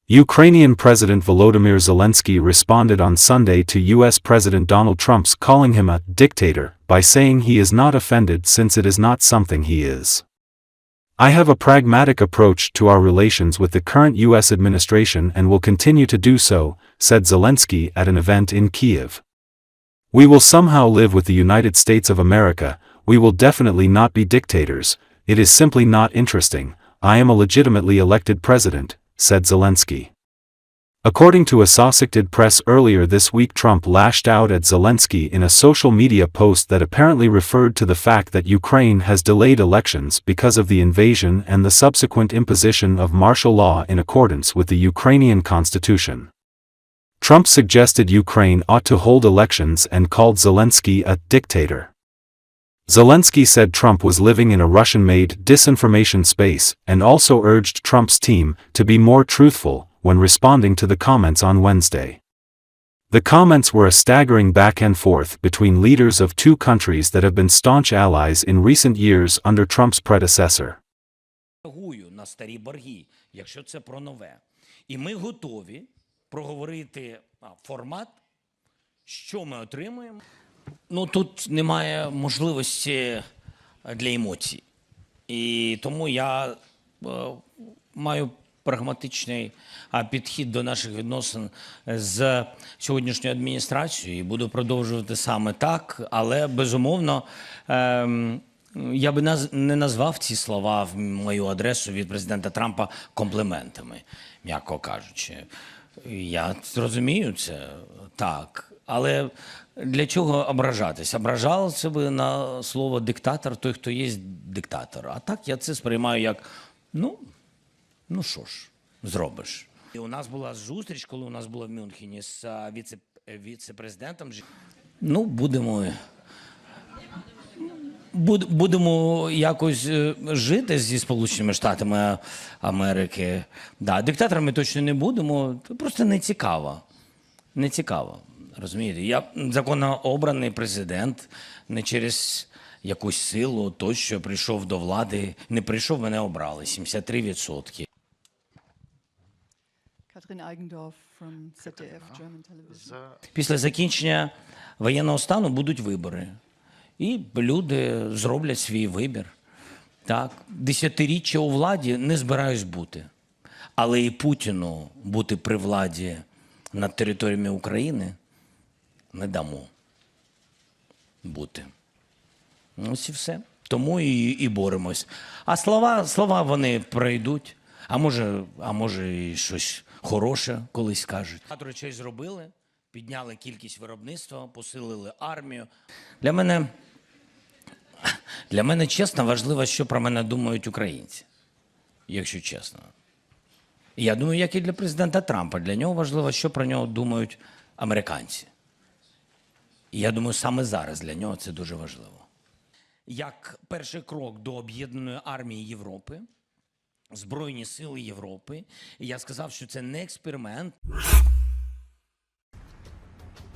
Ukrainian President Volodymyr Zelensky responded on Sunday to US President Donald Trump's calling him a dictator by saying he is not offended since it is not something he is. I have a pragmatic approach to our relations with the current US administration and will continue to do so, said Zelensky at an event in Kiev. We will somehow live with the United States of America, we will definitely not be dictators, it is simply not interesting, I am a legitimately elected president, said Zelensky. According to Associated Press earlier this week, Trump lashed out at Zelensky in a social media post that apparently referred to the fact that Ukraine has delayed elections because of the invasion and the subsequent imposition of martial law in accordance with the Ukrainian constitution. Trump suggested Ukraine ought to hold elections and called Zelensky a dictator. Zelensky said Trump was living in a Russian-made disinformation space and also urged Trump's team to be more truthful when responding to the comments on Wednesday. The comments were a staggering back and forth between leaders of two countries that have been staunch allies in recent years under Trump's predecessor. На старі борги, якщо це про нове. І ми готові проговорити формат, що ми отримуємо. Ну, тут немає можливості для емоцій. І тому я маю прагматичний підхід до наших відносин з сьогоднішньою адміністрацією і буду продовжувати саме так, але безумовно я би не назвав ці слова в мою адресу від президента Трампа компліментами, м'яко кажучи. Я розумію це так, але для чого ображатись? Ображався би на слово диктатор той, хто є диктатор. А так я це сприймаю як, ну що ж, зробиш. І у нас була зустріч, коли у нас було в Мюнхені з віце-президентом. Ну, будемо якось жити зі Сполученими Штатами Америки. Да, диктаторами точно не будемо, просто не цікаво. Не цікаво, розумієте? Я законно обраний президент, не через якусь силу, то, що прийшов до влади, не прийшов, мене обрали, 73%. Після закінчення воєнного стану будуть вибори. І люди зроблять свій вибір. Так, десятиріччя у владі не збираюсь бути. Але і Путіну бути при владі над територіями України не дамо бути. Ось і все. Тому і боремось. А слова вони пройдуть. А може і щось хороше колись скажуть. Багато речей зробили, підняли кількість виробництва, посилили армію. Для мене, чесно, важливо, що про мене думають українці, якщо чесно. Я думаю, як і для президента Трампа, для нього важливо, що про нього думають американці. І я думаю, саме зараз для нього це дуже важливо. Як перший крок до об'єднаної армії Європи, Збройні сили Європи, я сказав, що це не експеримент.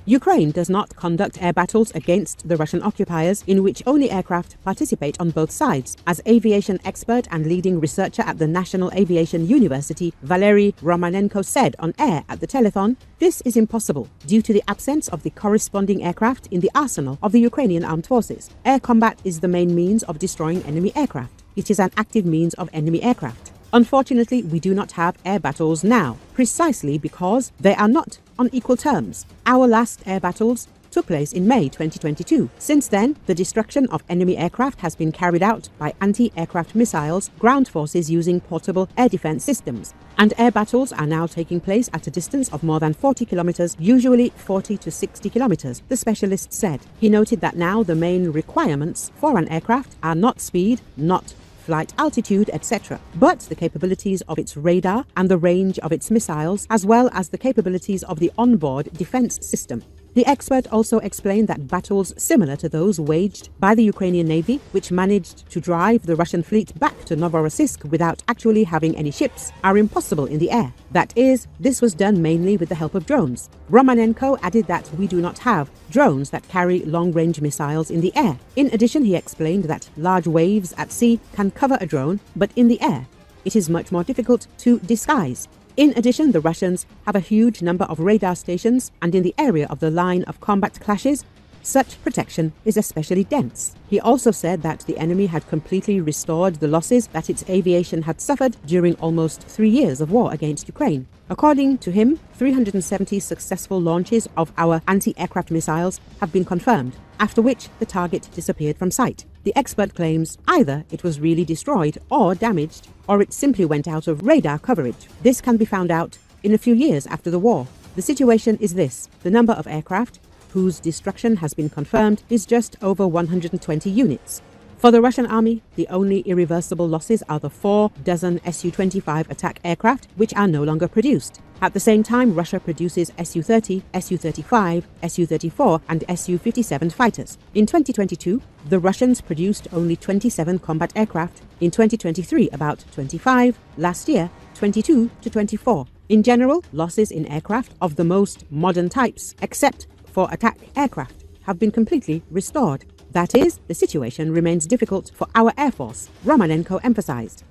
Ukraine does not conduct air battles against the Russian occupiers in which only aircraft participate on both sides, as aviation expert and leading researcher at the National Aviation University, Valery Romanenko, said on air at the telethon. This is impossible due to the absence of the corresponding aircraft in the arsenal of the Ukrainian armed forces. Air combat is the main means of destroying enemy aircraft. It is an active means of enemy aircraft. Unfortunately, we do not have air battles now, precisely because they are not on equal terms. Our last air battles took place in May 2022. Since then, the destruction of enemy aircraft has been carried out by anti-aircraft missiles, ground forces using portable air defense systems. And air battles are now taking place at a distance of more than 40 kilometers, usually 40 to 60 kilometers, the specialist said. He noted that now the main requirements for an aircraft are not speed, not flight altitude, etc., but the capabilities of its radar and the range of its missiles, as well as the capabilities of the onboard defense system. The expert also explained that battles similar to those waged by the Ukrainian Navy, which managed to drive the Russian fleet back to Novorossiysk without actually having any ships, are impossible in the air. That is, this was done mainly with the help of drones. Romanenko added that we do not have drones that carry long-range missiles in the air. In addition, he explained that large waves at sea can cover a drone, but in the air, it is much more difficult to disguise. In addition, the Russians have a huge number of radar stations, and in the area of the line of combat clashes, such protection is especially dense. He also said that the enemy had completely restored the losses that its aviation had suffered during almost 3 years of war against Ukraine. According to him, 370 successful launches of our anti-aircraft missiles have been confirmed, after which the target disappeared from sight. The expert claims either it was really destroyed or damaged, or it simply went out of radar coverage. This can be found out in a few years after the war. The situation is this: the number of aircraft whose destruction has been confirmed is just over 120 units. For the Russian army, the only irreversible losses are the 4 dozen Su-25 attack aircraft, which are no longer produced. At the same time, Russia produces Su-30, Su-35, Su-34 and Su-57 fighters. In 2022, the Russians produced only 27 combat aircraft. In 2023, about 25. Last year, 22 to 24. In general, losses in aircraft of the most modern types, except for attack aircraft, have been completely restored. That is, the situation remains difficult for our Air Force, Romanenko emphasized.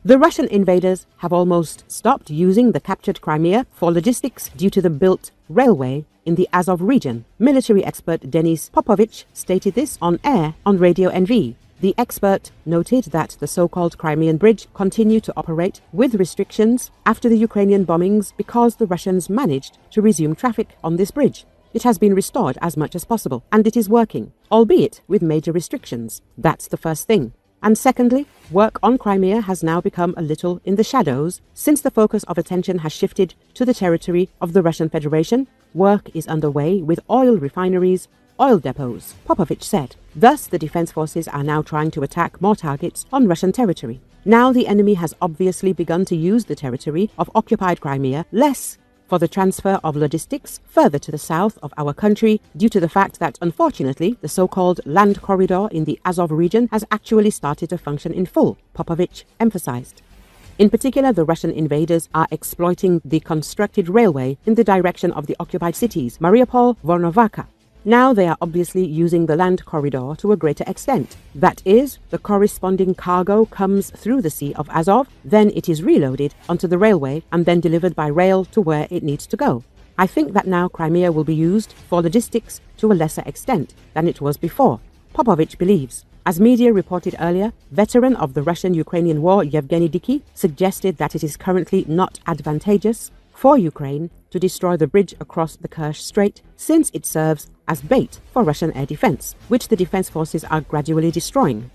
The Russian invaders have almost stopped using the captured Crimea for logistics due to the built railway in the Azov region. Military expert Denis Popovich stated this on air on Radio NV. The expert noted that the so-called Crimean Bridge continued to operate with restrictions after the Ukrainian bombings because the Russians managed to resume traffic on this bridge. It has been restored as much as possible, and it is working, albeit with major restrictions. That's the first thing. And secondly, work on Crimea has now become a little in the shadows since the focus of attention has shifted to the territory of the Russian Federation. Work is underway with oil refineries, oil depots, Popovich said. Thus, the defense forces are now trying to attack more targets on Russian territory. Now the enemy has obviously begun to use the territory of occupied Crimea less for the transfer of logistics further to the south of our country due to the fact that, unfortunately, the so-called land corridor in the Azov region has actually started to function in full, Popovich emphasized. In particular, the Russian invaders are exploiting the constructed railway in the direction of the occupied cities, Mariupol, Volnovakha. Now they are obviously using the land corridor to a greater extent. That is, the corresponding cargo comes through the Sea of Azov, then it is reloaded onto the railway and then delivered by rail to where it needs to go. I think that now Crimea will be used for logistics to a lesser extent than it was before, Popovich believes. As media reported earlier, veteran of the Russian-Ukrainian war Yevgeny Diki suggested that it is currently not advantageous for Ukraine to destroy the bridge across the Kerch Strait since it serves as bait for Russian air defense, which the defense forces are gradually destroying.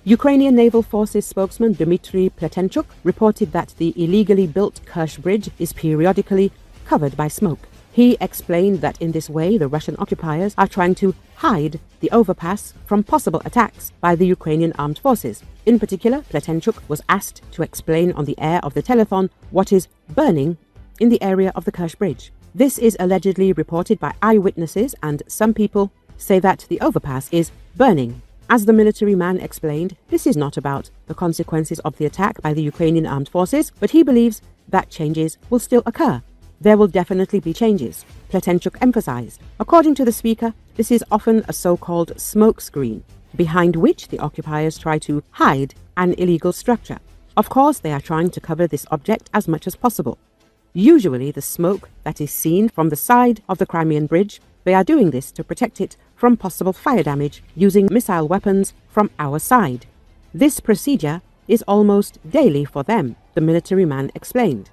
Ukrainian Naval Forces spokesman Dmitry Pletenchuk reported that the illegally built Kerch Bridge is periodically covered by smoke. He explained that in this way the Russian occupiers are trying to hide the overpass from possible attacks by the Ukrainian armed forces. In particular, Pletenchuk was asked to explain on the air of the telethon what is burning in the area of the Kerch Bridge. This is allegedly reported by eyewitnesses, and some people say that the overpass is burning. As the military man explained, this is not about the consequences of the attack by the Ukrainian armed forces, but he believes that changes will still occur. There will definitely be changes, Pletenchuk emphasized. According to the speaker, this is often a so-called smoke screen, behind which the occupiers try to hide an illegal structure. Of course, they are trying to cover this object as much as possible. Usually the smoke that is seen from the side of the Crimean Bridge, they are doing this to protect it from possible fire damage using missile weapons from our side. This procedure is almost daily for them, the military man explained.